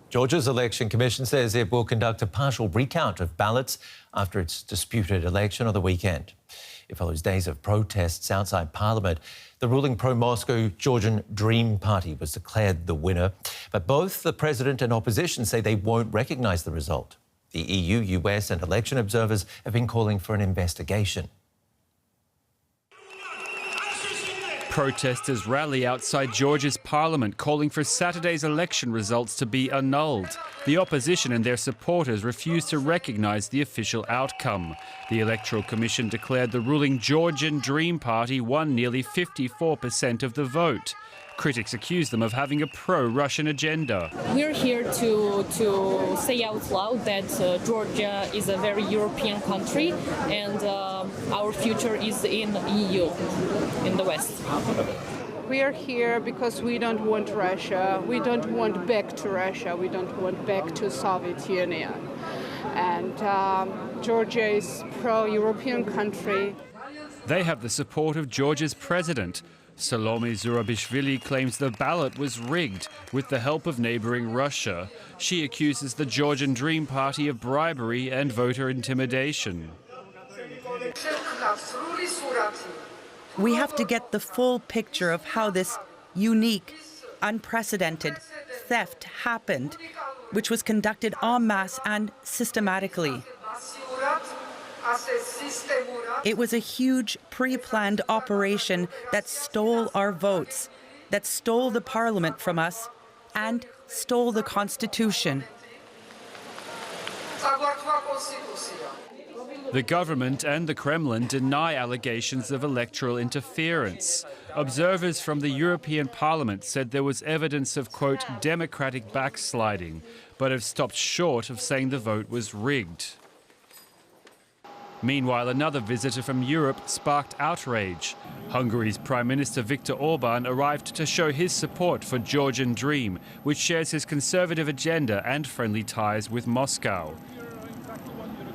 Georgia's election commission says it will conduct a partial recount of ballots after its disputed election on the weekend. It follows days of protests outside Parliament. The ruling pro-Moscow Georgian Dream party was declared the winner, but both the president and opposition say they won't recognise the result. The EU, US and election observers have been calling for an investigation. Protesters rally outside Georgia's parliament, calling for Saturday's election results to be annulled. The opposition and their supporters refuse to recognise the official outcome. The Electoral Commission declared the ruling Georgian Dream party won nearly 54% of the vote. Critics accuse them of having a pro-Russian agenda. We're here to say out loud that Georgia is a very European country and our future is in EU, in the West. We are here because we don't want Russia. We don't want back to Russia. We don't want back to Soviet Union. And Georgia is a pro-European country. They have the support of Georgia's president. Salome Zurabishvili claims the ballot was rigged with the help of neighbouring Russia. She accuses the Georgian Dream party of bribery and voter intimidation. We have to get the full picture of how this unique, unprecedented theft happened, which was conducted en masse and systematically. It was a huge pre-planned operation that stole our votes, that stole the parliament from us, and stole the constitution. The government and the Kremlin deny allegations of electoral interference. Observers from the European Parliament said there was evidence of, quote, democratic backsliding, but have stopped short of saying the vote was rigged. Meanwhile, another visitor from Europe sparked outrage. Hungary's Prime Minister Viktor Orban arrived to show his support for Georgian Dream, which shares his conservative agenda and friendly ties with Moscow.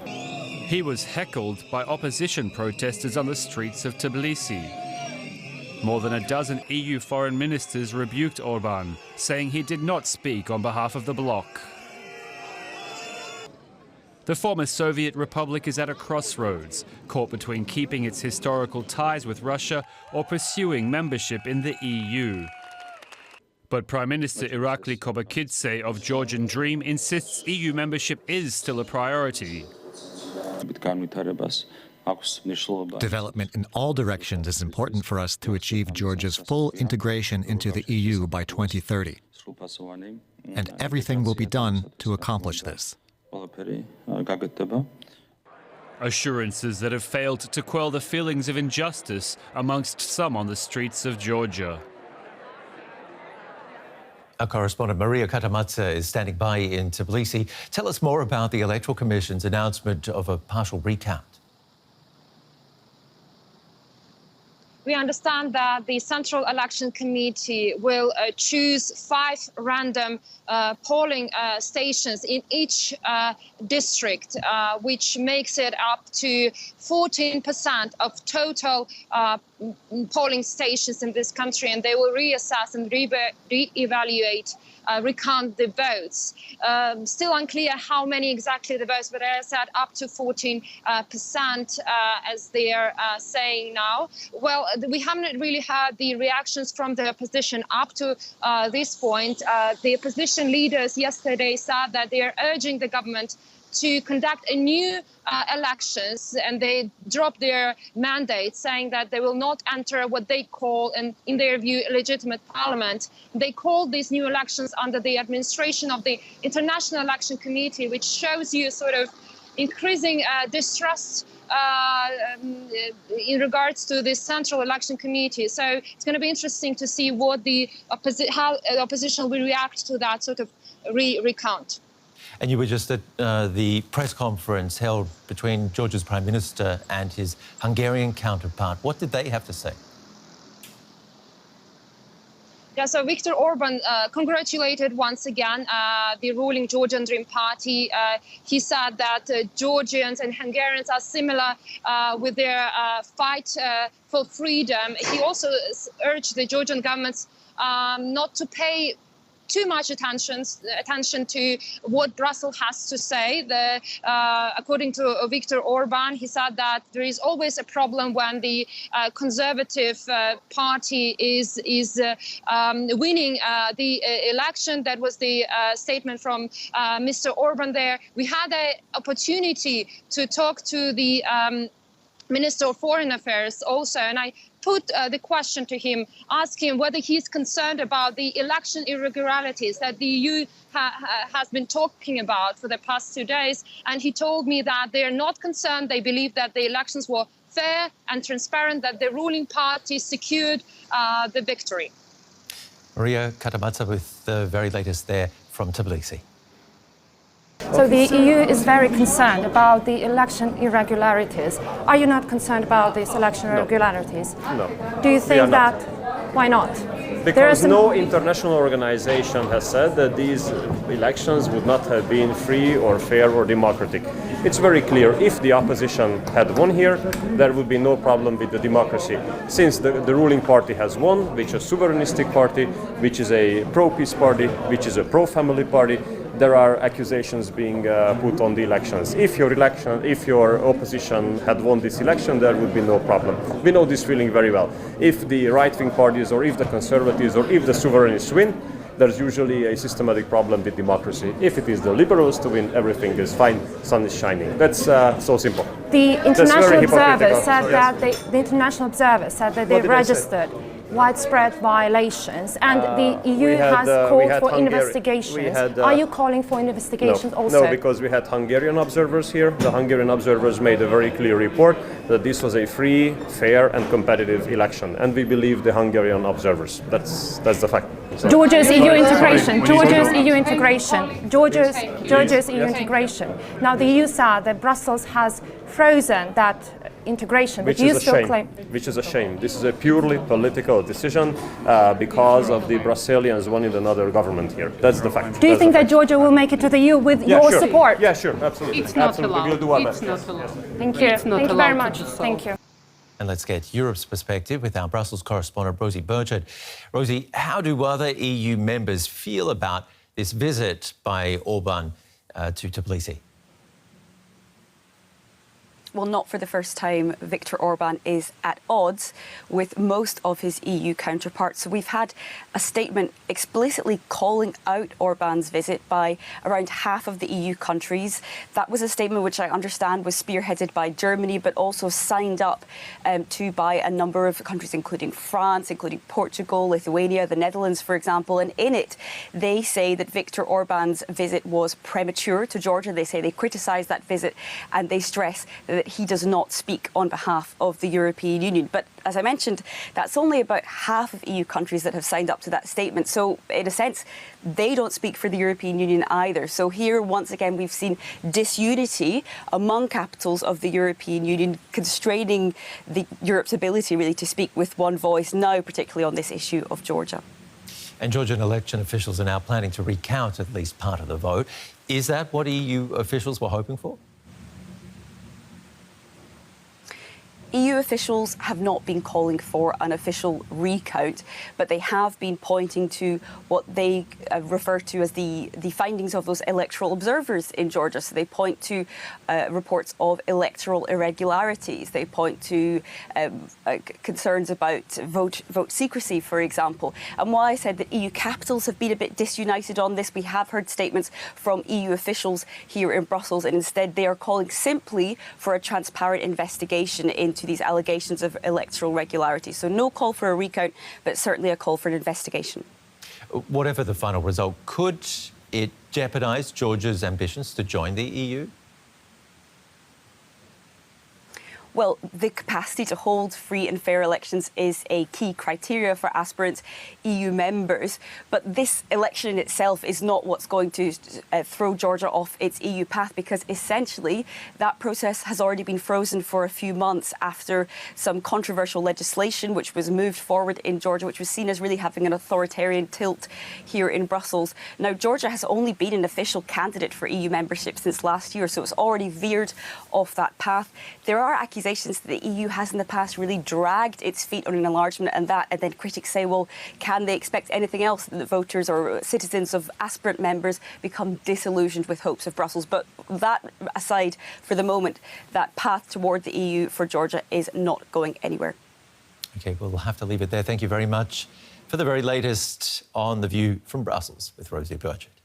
He was heckled by opposition protesters on the streets of Tbilisi. More than a dozen EU foreign ministers rebuked Orban, saying he did not speak on behalf of the bloc. The former Soviet republic is at a crossroads, caught between keeping its historical ties with Russia or pursuing membership in the EU. But Prime Minister Irakli Kobakidze of Georgian Dream insists EU membership is still a priority. Development in all directions is important for us to achieve Georgia's full integration into the EU by 2030. And everything will be done to accomplish this. Assurances that have failed to quell the feelings of injustice amongst some on the streets of Georgia. Our correspondent Maria Katamadze is standing by in Tbilisi. Tell us more about the Electoral Commission's announcement of a partial recount. We understand that the Central Election Committee will choose 5 random polling stations in each district, which makes it up to 14% of total polling stations in this country, and they will reassess and re-evaluate, recount the votes. Still unclear how many exactly the votes, but as I said, up to 14%, as they are saying now. Well, we haven't really heard the reactions from the opposition up to this point. The opposition leaders yesterday said that they are urging the government to conduct a new elections, and they dropped their mandate, saying that they will not enter what they call, and in their view, a legitimate parliament. They called these new elections under the administration of the International Election Committee, which shows you sort of increasing distrust in regards to the Central Election Committee. So it's going to be interesting to see what how the opposition will react to that sort of recount. And you were just at the press conference held between Georgia's Prime Minister and his Hungarian counterpart. What did they have to say? Yeah, so Viktor Orban congratulated once again the ruling Georgian Dream party. He said that Georgians and Hungarians are similar with their fight for freedom. He also urged the Georgian governments not to pay too much attention to what Brussels has to say. According to Viktor Orban, he said that there is always a problem when the Conservative Party is winning the election. That was the statement from Mr. Orban there. We had an opportunity to talk to the Minister of Foreign Affairs also, and I put the question to him, ask him whether he's concerned about the election irregularities that the EU has been talking about for the past 2 days. And he told me that they are not concerned. They believe that the elections were fair and transparent, that the ruling party secured the victory. Maria Katamadze with the very latest there from Tbilisi. So the EU is very concerned about the election irregularities. Are you not concerned about these election irregularities? No. Do you think that? Why not? Because no international organization has said that these elections would not have been free or fair or democratic. It's very clear, if the opposition had won here, there would be no problem with the democracy. Since the ruling party has won, which is a sovereignistic party, which is a pro-peace party, which is a pro-family party, there are accusations being put on the elections. If your opposition had won this election, there would be no problem. We know this feeling very well. If the right-wing parties or if the conservatives or if the sovereignists win, there's usually a systematic problem with democracy. If it is the liberals to win, everything is fine, sun is shining. That's so simple. The international observers said that they registered widespread violations, and the EU has called for investigations. Are you calling for investigations also? No, because we had Hungarian observers here. The Hungarian observers made a very clear report that this was a free, fair and competitive election, and we believe the Hungarian observers. That's the fact. So. Georgia's EU integration. Georgia's EU integration. Georgia's EU integration. Now the EU said that Brussels has frozen that integration, which is a shame. This is a purely political decision because of the Brusselians wanting another government here. That's the fact. Do you think that Georgia will make it to the EU with your support? Yeah, sure, absolutely. It's not allowed. We'll do our best. It's not allowed. Thank you. Thank you very much. Thank you. And let's get Europe's perspective with our Brussels correspondent, Rosie Birchard. Rosie, how do other EU members feel about this visit by Orban to Tbilisi? Well, not for the first time, Viktor Orban is at odds with most of his EU counterparts. So we've had a statement explicitly calling out Orban's visit by around half of the EU countries. That was a statement which I understand was spearheaded by Germany, but also signed up to by a number of countries, including France, including Portugal, Lithuania, the Netherlands, for example. And in it, they say that Viktor Orban's visit was premature to Georgia. They say they criticised that visit, and they stress that he does not speak on behalf of the European Union. But as I mentioned, that's only about half of EU countries that have signed up to that statement. So in a sense, they don't speak for the European Union either. So here, once again, we've seen disunity among capitals of the European Union, constraining Europe's ability really to speak with one voice now, particularly on this issue of Georgia. And Georgian election officials are now planning to recount at least part of the vote. Is that what EU officials were hoping for? EU officials have not been calling for an official recount, but they have been pointing to what they refer to as the findings of those electoral observers in Georgia. So they point to reports of electoral irregularities. They point to concerns about vote secrecy, for example. And while I said that EU capitals have been a bit disunited on this, we have heard statements from EU officials here in Brussels, and instead they are calling simply for a transparent investigation into these allegations of electoral irregularities. So no call for a recount, but certainly a call for an investigation. Whatever the final result, could it jeopardise Georgia's ambitions to join the EU? Well, the capacity to hold free and fair elections is a key criteria for aspirant EU members. But this election in itself is not what's going to throw Georgia off its EU path, because essentially that process has already been frozen for a few months after some controversial legislation which was moved forward in Georgia, which was seen as really having an authoritarian tilt here in Brussels. Now, Georgia has only been an official candidate for EU membership since last year, so it's already veered off that path. There are accusations accusations that the EU has in the past really dragged its feet on an enlargement, and then critics say, well, can they expect anything else that the voters or citizens of aspirant members become disillusioned with hopes of Brussels? But that aside, for the moment, that path toward the EU for Georgia is not going anywhere. OK, well, we'll have to leave it there. Thank you very much for the very latest on The View from Brussels with Rosie Birchard.